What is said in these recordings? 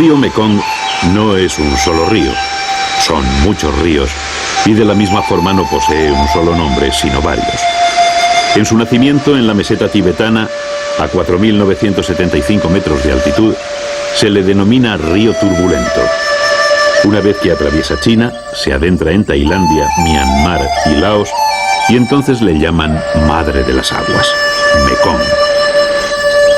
río Mekong no es un solo río, son muchos ríos y de la misma forma no posee un solo nombre, sino varios. En su nacimiento en la meseta tibetana, a 4.975 metros de altitud, se le denomina río turbulento. Una vez que atraviesa China, se adentra en Tailandia, Myanmar y Laos, y entonces le llaman Madre de las Aguas, Mekong.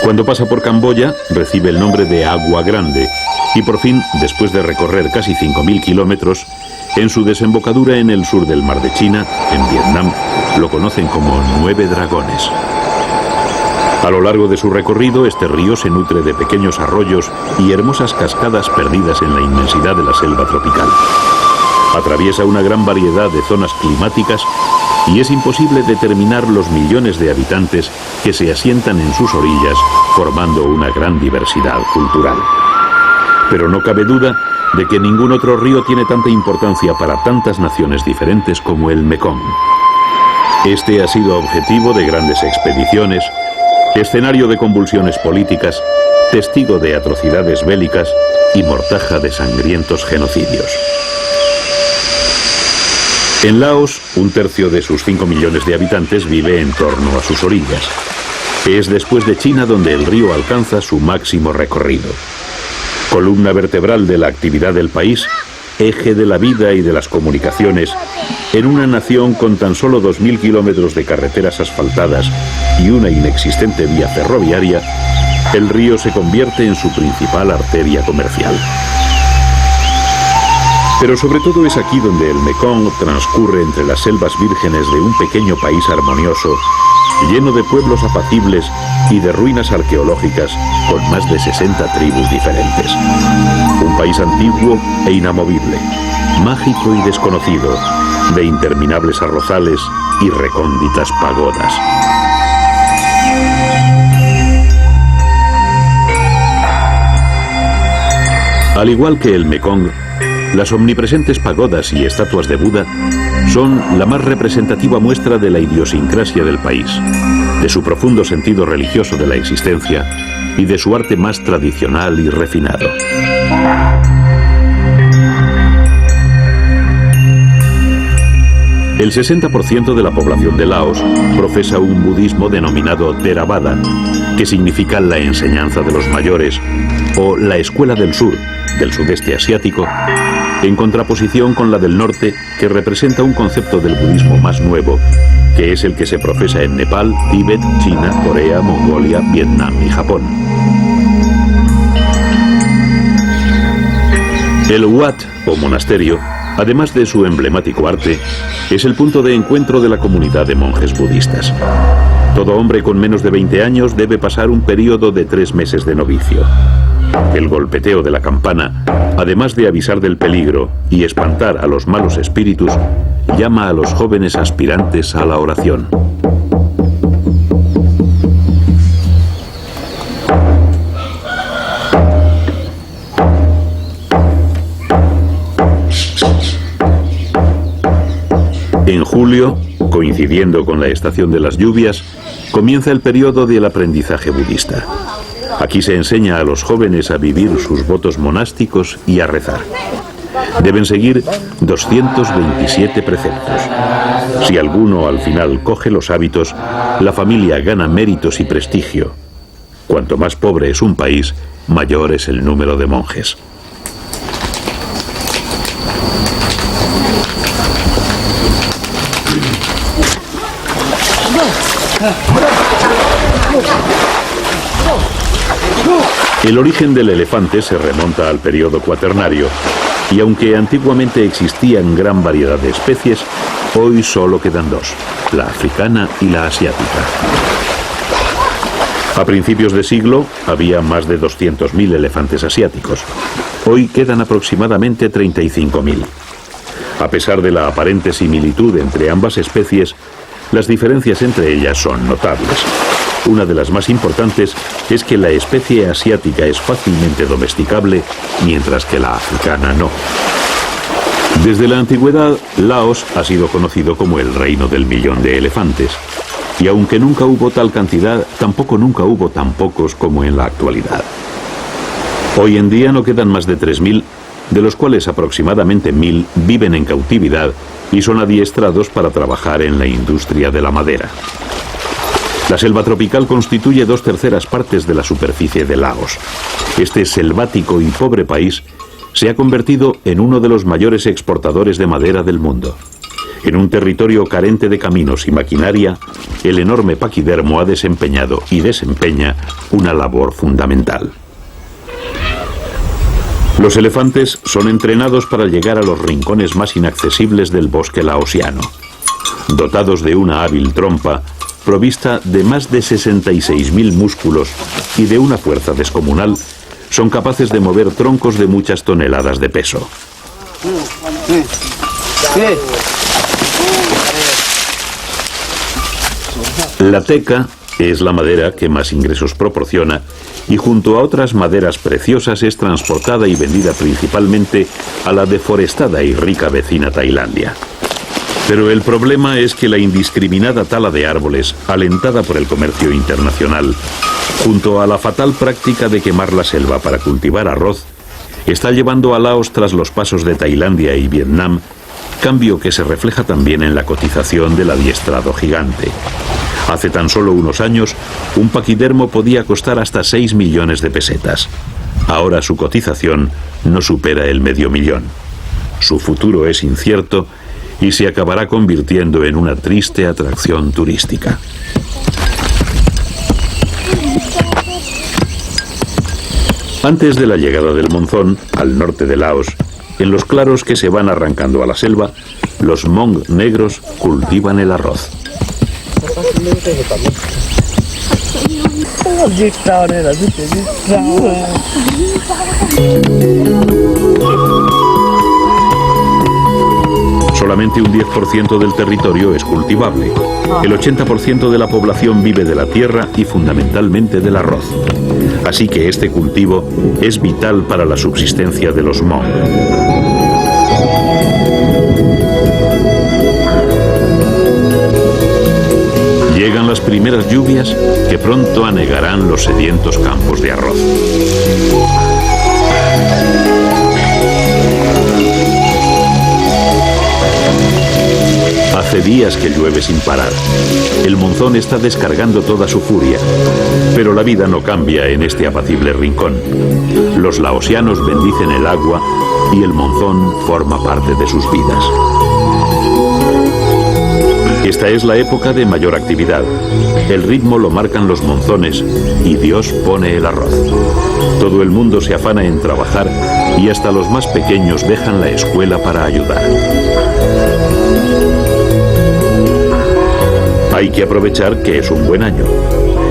Cuando pasa por Camboya, recibe el nombre de Agua Grande, y por fin, después de recorrer casi 5.000 kilómetros, en su desembocadura en el sur del Mar de China, en Vietnam, lo conocen como Nueve Dragones. A lo largo de su recorrido, este río se nutre de pequeños arroyos y hermosas cascadas perdidas en la inmensidad de la selva tropical. Atraviesa una gran variedad de zonas climáticas y es imposible determinar los millones de habitantes que se asientan en sus orillas, formando una gran diversidad cultural. Pero no cabe duda de que ningún otro río tiene tanta importancia para tantas naciones diferentes como el Mekong. Este ha sido objetivo de grandes expediciones, escenario de convulsiones políticas, testigo de atrocidades bélicas y mortaja de sangrientos genocidios. En Laos, 1/3 de sus 5 millones de habitantes vive en torno a sus orillas. Es después de China donde el río alcanza su máximo recorrido. Columna vertebral de la actividad del país, eje de la vida y de las comunicaciones, en una nación con tan solo 2.000 kilómetros de carreteras asfaltadas y una inexistente vía ferroviaria, el río se convierte en su principal arteria comercial. Pero sobre todo es aquí donde el Mekong transcurre entre las selvas vírgenes de un pequeño país armonioso, lleno de pueblos apacibles y de ruinas arqueológicas con más de 60 tribus diferentes. Un país antiguo e inamovible, mágico y desconocido, de interminables arrozales y recónditas pagodas. Al igual que el Mekong, las omnipresentes pagodas y estatuas de Buda son la más representativa muestra de la idiosincrasia del país, de su profundo sentido religioso de la existencia y de su arte más tradicional y refinado. El 60% de la población de Laos profesa un budismo denominado Theravada, que significa la enseñanza de los mayores, o la escuela del sur, del sudeste asiático, en contraposición con la del norte, que representa un concepto del budismo más nuevo, que es el que se profesa en Nepal, Tíbet, China, Corea, Mongolia, Vietnam y Japón. El Wat, o monasterio, además de su emblemático arte, es el punto de encuentro de la comunidad de monjes budistas. Todo hombre con menos de 20 años debe pasar un periodo de 3 meses de novicio. El golpeteo de la campana, además de avisar del peligro y espantar a los malos espíritus, llama a los jóvenes aspirantes a la oración. En julio, coincidiendo con la estación de las lluvias, comienza el periodo del aprendizaje budista. Aquí se enseña a los jóvenes a vivir sus votos monásticos y a rezar. Deben seguir 227 preceptos. Si alguno al final coge los hábitos, la familia gana méritos y prestigio. Cuanto más pobre es un país, mayor es el número de monjes. El origen del elefante se remonta al periodo cuaternario, y aunque antiguamente existían gran variedad de especies, hoy solo quedan 2, la africana y la asiática. A principios de siglo había más de 200.000 elefantes asiáticos. Hoy quedan aproximadamente 35.000. A pesar de la aparente similitud entre ambas especies, las diferencias entre ellas son notables. Una de las más importantes es que la especie asiática es fácilmente domesticable, mientras que la africana no. Desde la antigüedad, Laos ha sido conocido como el reino del millón de elefantes. Y aunque nunca hubo tal cantidad, tampoco nunca hubo tan pocos como en la actualidad. Hoy en día no quedan más de 3.000, de los cuales aproximadamente 1.000 viven en cautividad y son adiestrados para trabajar en la industria de la madera. La selva tropical constituye 2/3 partes de la superficie de Laos. Este selvático y pobre país se ha convertido en uno de los mayores exportadores de madera del mundo. En un territorio carente de caminos y maquinaria, el enorme paquidermo ha desempeñado y desempeña una labor fundamental. Los elefantes son entrenados para llegar a los rincones más inaccesibles del bosque laosiano. Dotados de una hábil trompa, provista de más de 66.000 músculos y de una fuerza descomunal, son capaces de mover troncos de muchas toneladas de peso. La teca es la madera que más ingresos proporciona y junto a otras maderas preciosas es transportada y vendida principalmente a la deforestada y rica vecina Tailandia. Pero el problema es que la indiscriminada tala de árboles, alentada por el comercio internacional, junto a la fatal práctica de quemar la selva para cultivar arroz, está llevando a Laos tras los pasos de Tailandia y Vietnam, cambio que se refleja también en la cotización del adiestrado gigante. Hace tan solo unos años, un paquidermo podía costar hasta 6 millones de pesetas. Ahora su cotización no supera el $500,000. Su futuro es incierto y se acabará convirtiendo en una triste atracción turística. Antes de la llegada del monzón, al norte de Laos, en los claros que se van arrancando a la selva, los Hmong negros cultivan el arroz. Solamente un 10% del territorio es cultivable. El 80% de la población vive de la tierra y fundamentalmente del arroz. Así que este cultivo es vital para la subsistencia de los Hmong. Llegan las primeras lluvias que pronto anegarán los sedientos campos de arroz. Hace días que llueve sin parar. El monzón está descargando toda su furia, pero la vida no cambia en este apacible rincón. Los laosianos bendicen el agua y el monzón forma parte de sus vidas. Esta es la época de mayor actividad. El ritmo lo marcan los monzones y Dios pone el arroz. Todo el mundo se afana en trabajar y hasta los más pequeños dejan la escuela para ayudar. Hay que aprovechar que es un buen año.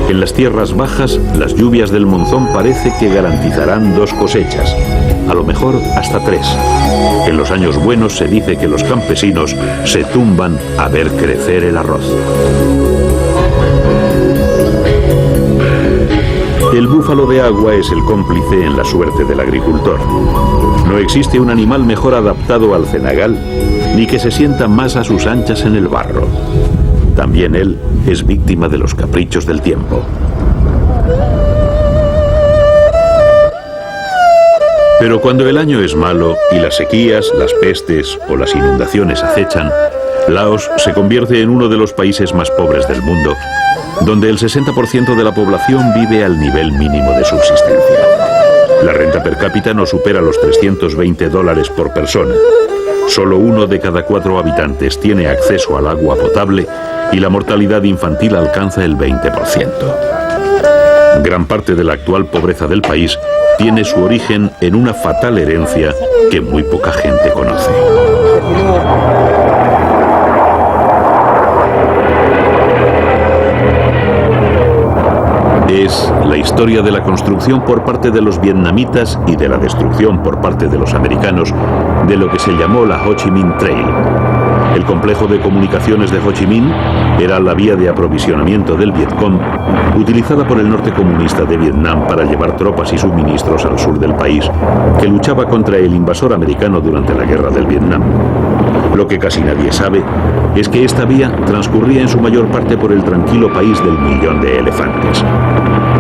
En las tierras bajas, las lluvias del monzón parece que garantizarán 2 cosechas, a lo mejor hasta 3. En los años buenos se dice que los campesinos se tumban a ver crecer el arroz. El búfalo de agua es el cómplice en la suerte del agricultor. No existe un animal mejor adaptado al cenagal, ni que se sienta más a sus anchas en el barro. También él es víctima de los caprichos del tiempo. Pero cuando el año es malo y las sequías, las pestes o las inundaciones acechan, Laos se convierte en uno de los países más pobres del mundo, donde el 60% de la población vive al nivel mínimo de subsistencia. La renta per cápita no supera los $320 por persona. Solo 1 de cada 4 habitantes tiene acceso al agua potable y la mortalidad infantil alcanza el 20%. Gran parte de la actual pobreza del país tiene su origen en una fatal herencia que muy poca gente conoce. Es la historia de la construcción por parte de los vietnamitas y de la destrucción por parte de los americanos de lo que se llamó la Ho Chi Minh Trail. El complejo de comunicaciones de Ho Chi Minh era la vía de aprovisionamiento del Vietcong, utilizada por el norte comunista de Vietnam para llevar tropas y suministros al sur del país, que luchaba contra el invasor americano durante la guerra del Vietnam. Lo que casi nadie sabe es que esta vía transcurría en su mayor parte por el tranquilo país del millón de elefantes.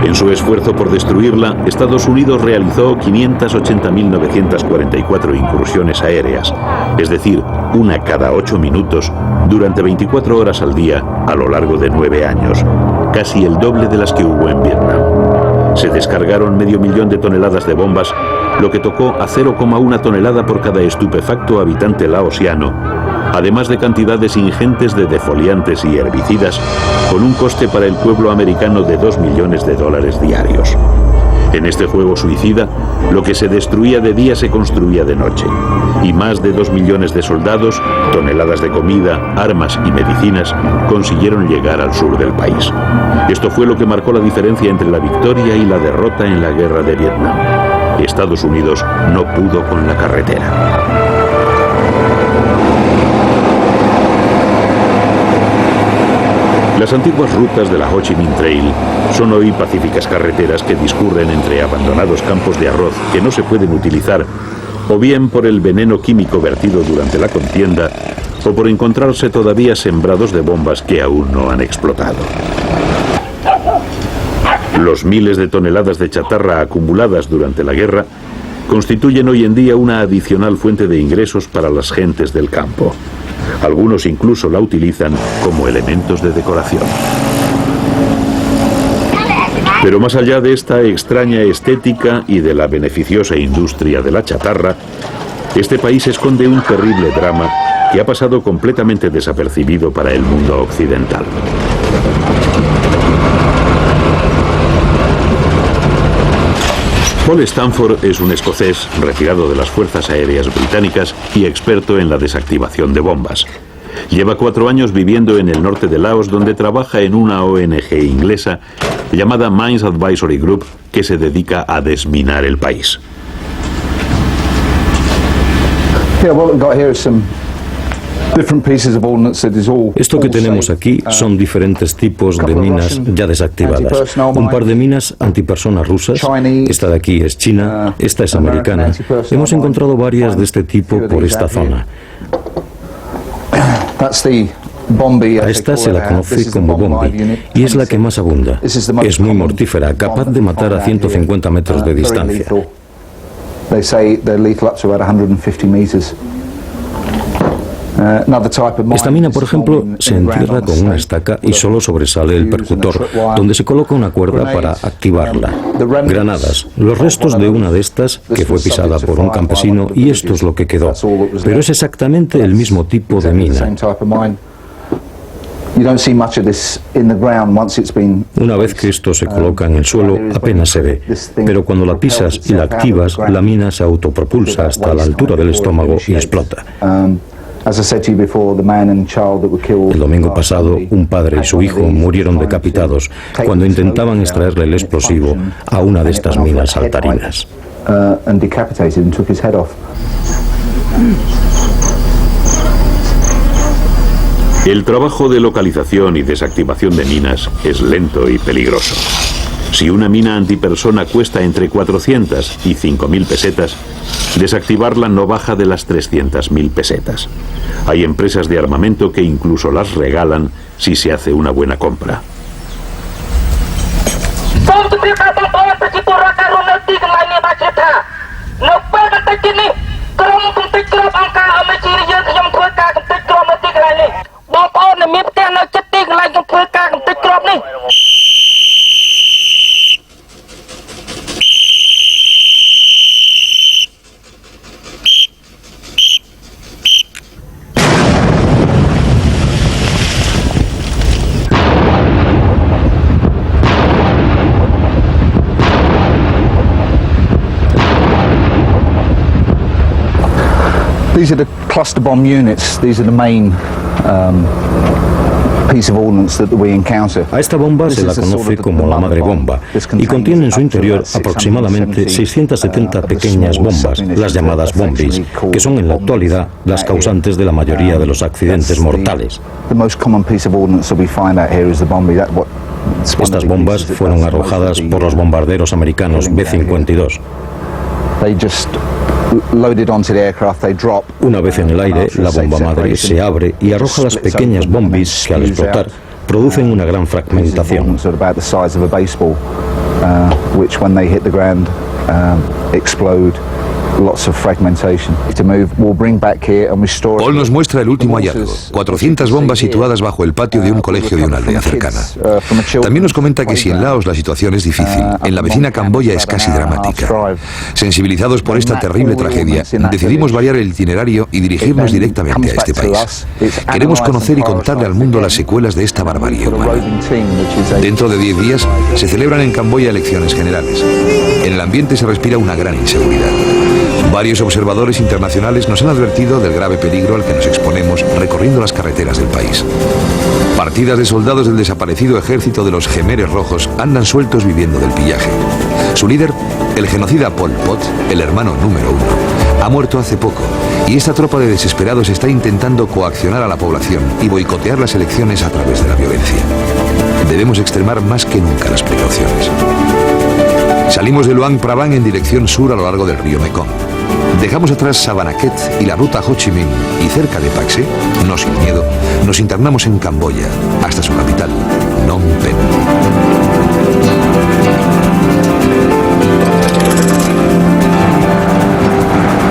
En su esfuerzo por destruirla, Estados Unidos realizó 580.944 incursiones aéreas, es decir, una cada 8 minutos, durante 24 horas al día a lo largo de 9 años, casi el doble de las que hubo en Vietnam. Se descargaron 500.000 de toneladas de bombas, lo que tocó a 0,1 tonelada por cada estupefacto habitante laosiano, además de cantidades ingentes de defoliantes y herbicidas, con un coste para el pueblo americano de $2 millones diarios. En este juego suicida, lo que se destruía de día se construía de noche, y más de 2 millones de soldados, toneladas de comida, armas y medicinas consiguieron llegar al sur del país. Esto fue lo que marcó la diferencia entre la victoria y la derrota en la guerra de Vietnam. Estados Unidos no pudo con la carretera. Las antiguas rutas de la Ho Chi Minh Trail son hoy pacíficas carreteras que discurren entre abandonados campos de arroz que no se pueden utilizar, o bien por el veneno químico vertido durante la contienda, o por encontrarse todavía sembrados de bombas que aún no han explotado. Los miles de toneladas de chatarra acumuladas durante la guerra constituyen hoy en día una adicional fuente de ingresos para las gentes del campo. Algunos incluso la utilizan como elementos de decoración. Pero más allá de esta extraña estética y de la beneficiosa industria de la chatarra, este país esconde un terrible drama que ha pasado completamente desapercibido para el mundo occidental. Paul Stanford es un escocés retirado de las Fuerzas Aéreas Británicas y experto en la desactivación de bombas. Lleva 4 años viviendo en el norte de Laos, donde trabaja en una ONG inglesa llamada Mines Advisory Group, que se dedica a desminar el país. Esto que tenemos aquí son diferentes tipos de minas ya desactivadas. Un par de minas antipersonas rusas, esta de aquí es china, esta es americana. Hemos encontrado varias de este tipo por esta zona. A esta se la conoce como Bombi y es la que más abunda. Es muy mortífera, capaz de matar a 150 metros de distancia. Esta mina, por ejemplo, se entierra con una estaca y solo sobresale el percutor, donde se coloca una cuerda para activarla. Granadas, los restos de una de estas, que fue pisada por un campesino, y esto es lo que quedó. Pero es exactamente el mismo tipo de mina. Una vez que esto se coloca en el suelo, apenas se ve, pero cuando la pisas y la activas, la mina se autopropulsa hasta la altura del estómago y explota. El domingo pasado, un padre y su hijo murieron decapitados cuando intentaban extraerle el explosivo a una de estas minas saltarinas. El trabajo de localización y desactivación de minas es lento y peligroso. Si una mina antipersona cuesta entre 400 y 5.000 pesetas, desactivarla no baja de las 300.000 pesetas. Hay empresas de armamento que incluso las regalan si se hace una buena compra. These are the cluster bomb units. These are the main A esta bomba se la conoce como la madre bomba y contiene en su interior aproximadamente 670 pequeñas bombas, las llamadas bombis, que son en la actualidad las causantes de la mayoría de los accidentes mortales. Estas bombas fueron arrojadas por los bombarderos americanos B-52. Una vez en el aire, la bomba madre se abre y arroja las pequeñas bombis que al explotar producen una gran fragmentación. Paul nos muestra el último hallazgo, 400 bombas situadas bajo el patio de un colegio de una aldea cercana. También nos comenta que si en Laos la situación es difícil, en la vecina Camboya es casi dramática. Sensibilizados por esta terrible tragedia, decidimos variar el itinerario y dirigirnos directamente a este país. Queremos conocer y contarle al mundo las secuelas de esta barbarie humana. Dentro de 10 días se celebran en Camboya elecciones generales. En el ambiente se respira una gran inseguridad. Varios observadores internacionales nos han advertido del grave peligro al que nos exponemos recorriendo las carreteras del país. Partidas de soldados del desaparecido ejército de los Jemeres Rojos andan sueltos viviendo del pillaje. Su líder, el genocida Pol Pot, el hermano número 1, ha muerto hace poco y esta tropa de desesperados está intentando coaccionar a la población y boicotear las elecciones a través de la violencia. Debemos extremar más que nunca las precauciones. Salimos de Luang Prabang en dirección sur a lo largo del río Mekong. Dejamos atrás Savannakhet y la ruta Ho Chi Minh y cerca de Pak Se, no sin miedo, nos internamos en Camboya hasta su capital, Phnom Penh.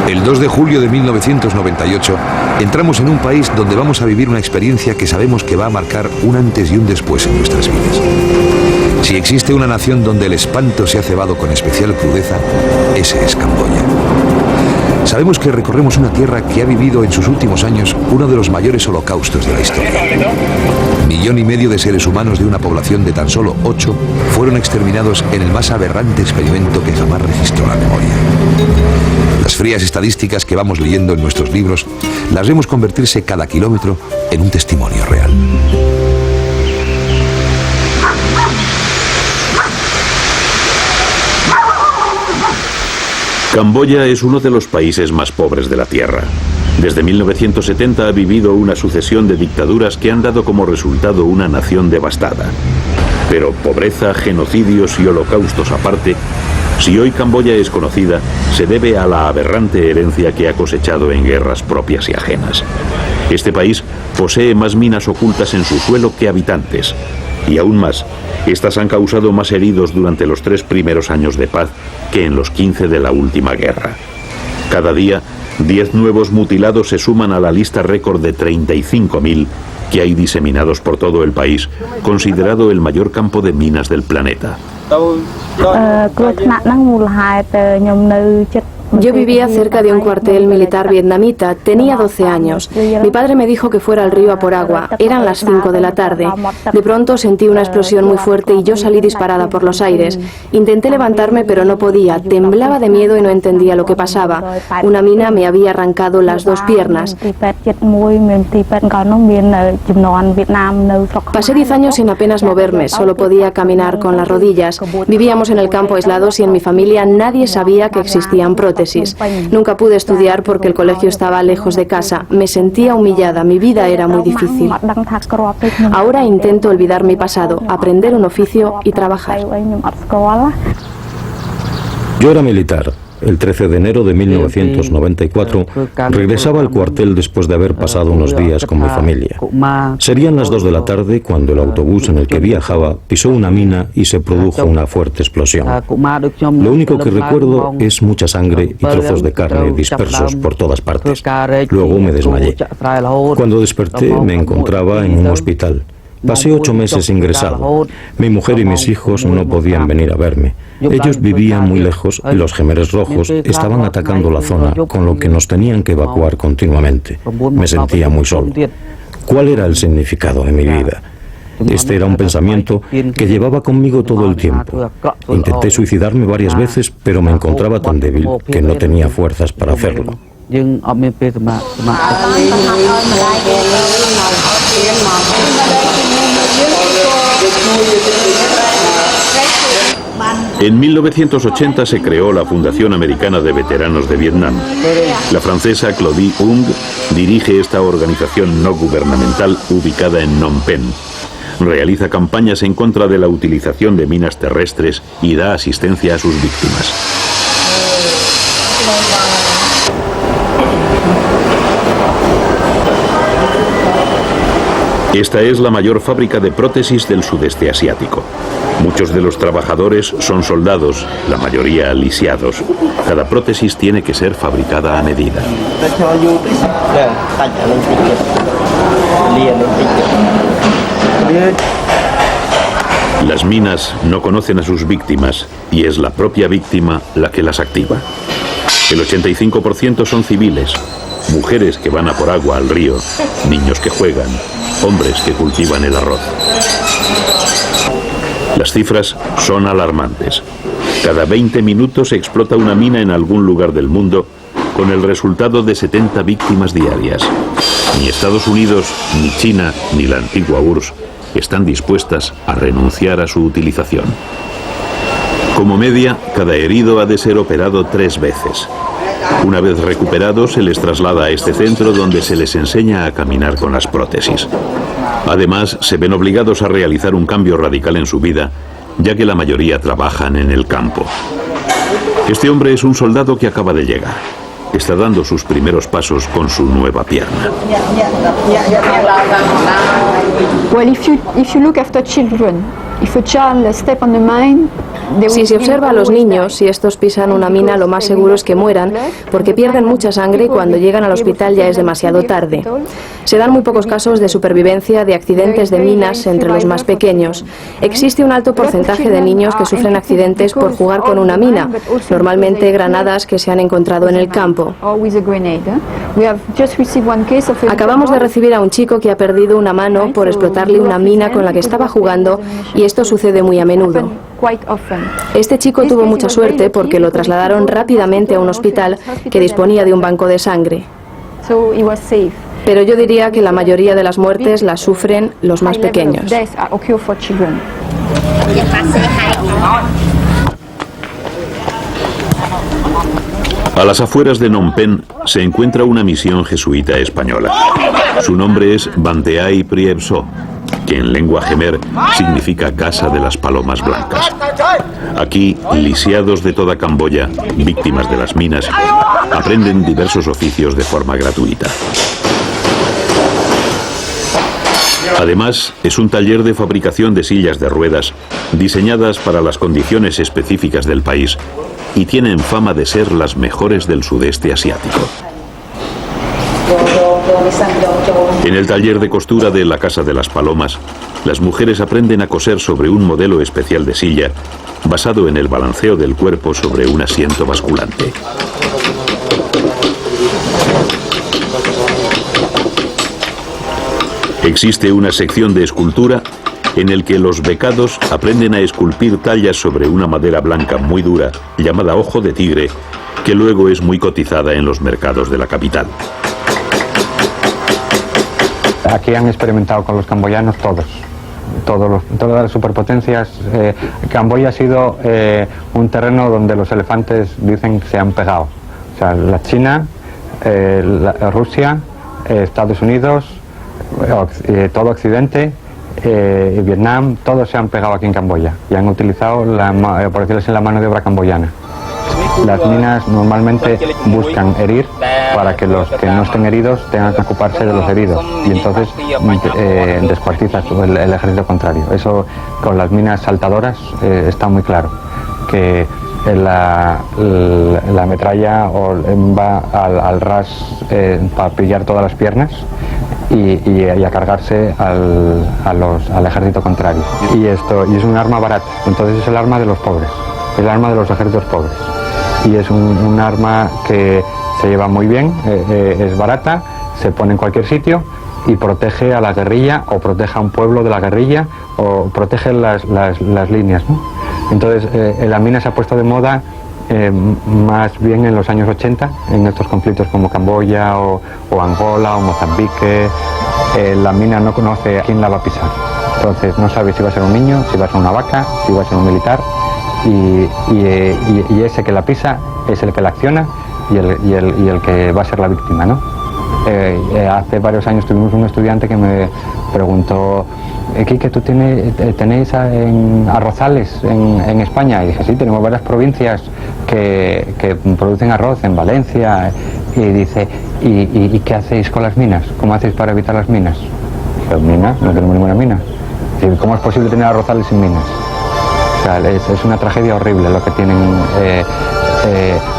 El 2 de julio de 1998 entramos en un país donde vamos a vivir una experiencia que sabemos que va a marcar un antes y un después en nuestras vidas. Si existe una nación donde el espanto se ha cebado con especial crudeza, ese es Camboya. Sabemos que recorremos una tierra que ha vivido en sus últimos años uno de los mayores holocaustos de la historia. 1,5 millones de seres humanos de una población de tan solo 8 fueron exterminados en el más aberrante experimento que jamás registró la memoria. Las frías estadísticas que vamos leyendo en nuestros libros las vemos convertirse cada kilómetro en un testimonio real. Camboya es uno de los países más pobres de la Tierra. Desde 1970 ha vivido una sucesión de dictaduras que han dado como resultado una nación devastada. Pero pobreza, genocidios y holocaustos aparte, si hoy Camboya es conocida, se debe a la aberrante herencia que ha cosechado en guerras propias y ajenas. Este país posee más minas ocultas en su suelo que habitantes. Y aún más, estas han causado más heridos durante los 3 primeros años de paz que en los 15 de la última guerra. Cada día, 10 nuevos mutilados se suman a la lista récord de 35.000 que hay diseminados por todo el país, considerado el mayor campo de minas del planeta. Yo vivía cerca de un cuartel militar vietnamita, tenía 12 años. Mi padre me dijo que fuera al río a por agua, eran las 5 de la tarde. De pronto sentí una explosión muy fuerte y yo salí disparada por los aires. Intenté levantarme pero no podía, temblaba de miedo y no entendía lo que pasaba. Una mina me había arrancado las 2 piernas. Pasé 10 años sin apenas moverme, solo podía caminar con las rodillas. Vivíamos en el campo aislados y en mi familia nadie sabía que existían prótesis. Nunca pude estudiar porque el colegio estaba lejos de casa. Me sentía humillada, mi vida era muy difícil. Ahora intento olvidar mi pasado, aprender un oficio y trabajar. Yo era militar. El 13 de enero de 1994 regresaba al cuartel después de haber pasado unos días con mi familia. Serían las 2 de la tarde cuando el autobús en el que viajaba pisó una mina y se produjo una fuerte explosión. Lo único que recuerdo es mucha sangre y trozos de carne dispersos por todas partes. Luego me desmayé. Cuando desperté me encontraba en un hospital. Pasé 8 meses ingresado. Mi mujer y mis hijos no podían venir a verme. Ellos vivían muy lejos y los Jemeres Rojos estaban atacando la zona, con lo que nos tenían que evacuar continuamente. Me sentía muy solo. ¿Cuál era el significado de mi vida? Este era un pensamiento que llevaba conmigo todo el tiempo. Intenté suicidarme varias veces, pero me encontraba tan débil que no tenía fuerzas para hacerlo. En 1980 se creó la Fundación Americana de Veteranos de Vietnam. La francesa Claudie Ung dirige esta organización no gubernamental ubicada en Phnom Penh. Realiza campañas en contra de la utilización de minas terrestres y da asistencia a sus víctimas. Esta es la mayor fábrica de prótesis del sudeste asiático. Muchos de los trabajadores son soldados, la mayoría lisiados. Cada prótesis tiene que ser fabricada a medida. Las minas no conocen a sus víctimas y es la propia víctima la que las activa. El 85% son civiles, mujeres que van a por agua al río, niños que juegan, hombres que cultivan el arroz. Las cifras son alarmantes. Cada 20 minutos se explota una mina en algún lugar del mundo, con el resultado de 70 víctimas diarias. Ni Estados Unidos, ni China, ni la antigua URSS están dispuestas a renunciar a su utilización. Como media, cada herido ha de ser operado 3 veces. Una vez recuperados, se les traslada a este centro donde se les enseña a caminar con las prótesis. Además, se ven obligados a realizar un cambio radical en su vida, ya que la mayoría trabajan en el campo. Este hombre es un soldado que acaba de llegar. Está dando sus primeros pasos con su nueva pierna. Well, if you look after children, if a child step on the mine, si se observa a los niños, si estos pisan una mina, lo más seguro es que mueran, porque pierden mucha sangre y cuando llegan al hospital ya es demasiado tarde. Se dan muy pocos casos de supervivencia de accidentes de minas entre los más pequeños. Existe un alto porcentaje de niños que sufren accidentes por jugar con una mina, normalmente granadas que se han encontrado en el campo. Acabamos de recibir a un chico que ha perdido una mano por explotarle una mina con la que estaba jugando, y esto sucede muy a menudo. Este chico tuvo mucha suerte porque lo trasladaron rápidamente a un hospital que disponía de un banco de sangre. Pero yo diría que la mayoría de las muertes las sufren los más pequeños. A las afueras de Phnom Penh se encuentra una misión jesuita española. Su nombre es Banteay Prieb So, que en lengua jemer significa Casa de las Palomas Blancas. Aquí, lisiados de toda Camboya, víctimas de las minas, aprenden diversos oficios de forma gratuita. Además, es un taller de fabricación de sillas de ruedas diseñadas para las condiciones específicas del país y tienen fama de ser las mejores del sudeste asiático. En el taller de costura de la Casa de las Palomas, las mujeres aprenden a coser sobre un modelo especial de silla basado en el balanceo del cuerpo sobre un asiento basculante. Existe una sección de escultura en el que los becados aprenden a esculpir tallas sobre una madera blanca muy dura, llamada ojo de tigre, que luego es muy cotizada en los mercados de la capital. Aquí han experimentado con los camboyanos todas las superpotencias. Camboya ha sido un terreno donde los elefantes dicen que se han pegado. O sea, la China, Rusia, Estados Unidos, todo Occidente, Vietnam, todos se han pegado aquí en Camboya y han utilizado, por decirlo así, la mano de obra camboyana. Las minas normalmente buscan herir para que los que no estén heridos tengan que ocuparse de los heridos y entonces descuartizas el ejército contrario. Eso con las minas saltadoras está muy claro, que la metralla va al ras para pillar todas las piernas y a cargarse al ejército contrario. Y es un arma barata, entonces es el arma de los pobres, el arma de los ejércitos pobres. Y es un arma que se lleva muy bien, es barata, se pone en cualquier sitio y protege a la guerrilla o protege a un pueblo de la guerrilla o protege las líneas, ¿no? Entonces la mina se ha puesto de moda más bien en los años 80, en estos conflictos como Camboya o Angola o Mozambique. La mina no conoce a quién la va a pisar. Entonces no sabe si va a ser un niño, si va a ser una vaca, si va a ser un militar, y ese que la pisa es el que la acciona y el que va a ser la víctima, ¿no? Hace varios años tuvimos un estudiante que me preguntó: Quique, ¿tú tenéis arrozales en España? Y dije, sí, tenemos varias provincias que producen arroz, en Valencia. Y dice, ¿y qué hacéis con las minas? ¿Cómo hacéis para evitar las minas? Las minas, no tenemos ninguna mina. ¿Cómo es posible tener arrozales sin minas? O sea, es una tragedia horrible lo que tienen.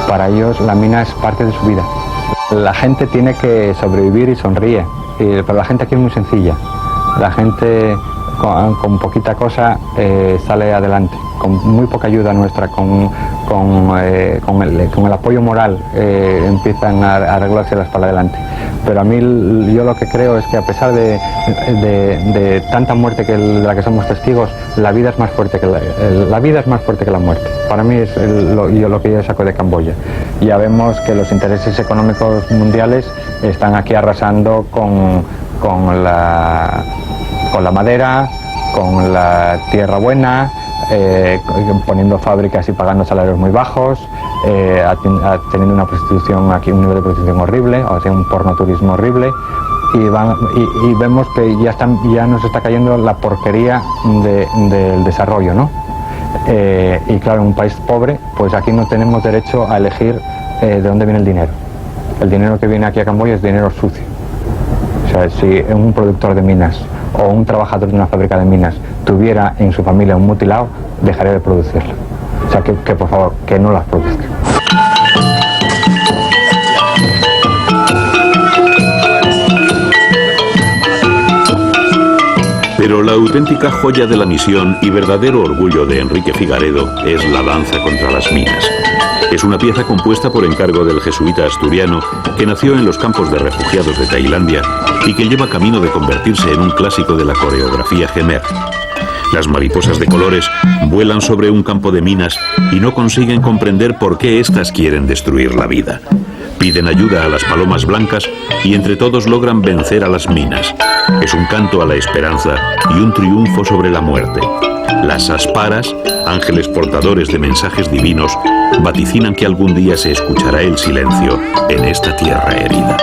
Para ellos la mina es parte de su vida. La gente tiene que sobrevivir y sonríe, pero la gente aquí es muy sencilla. La gente con poquita cosa sale adelante, con muy poca ayuda nuestra, con el apoyo moral empiezan a arreglárselas para adelante. Pero a mí yo lo que creo es que a pesar de tanta muerte de la que somos testigos, la vida es más fuerte que la muerte. Para mí es lo que yo saco de Camboya. Ya vemos que los intereses económicos mundiales están aquí arrasando con la madera, con la tierra buena, poniendo fábricas y pagando salarios muy bajos, teniendo una prostitución aquí, un nivel de prostitución horrible, o sea, un pornoturismo horrible, y vemos que ya nos está cayendo la porquería del desarrollo, ¿no? Y claro, en un país pobre, pues aquí no tenemos derecho a elegir de dónde viene el dinero. El dinero que viene aquí a Camboya es dinero sucio. O sea, si un productor de minas o un trabajador de una fábrica de minas tuviera en su familia un mutilado, dejaría de producirlo. O sea, que por favor, que no las produzca. Pero la auténtica joya de la misión y verdadero orgullo de Enrique Figaredo es la danza contra las minas. Es una pieza compuesta por encargo del jesuita asturiano que nació en los campos de refugiados de Tailandia y que lleva camino de convertirse en un clásico de la coreografía Khmer. Las mariposas de colores vuelan sobre un campo de minas y no consiguen comprender por qué éstas quieren destruir la vida. Piden ayuda a las palomas blancas y entre todos logran vencer a las minas. Es un canto a la esperanza y un triunfo sobre la muerte. Las asparas, ángeles portadores de mensajes divinos, vaticinan que algún día se escuchará el silencio en esta tierra herida.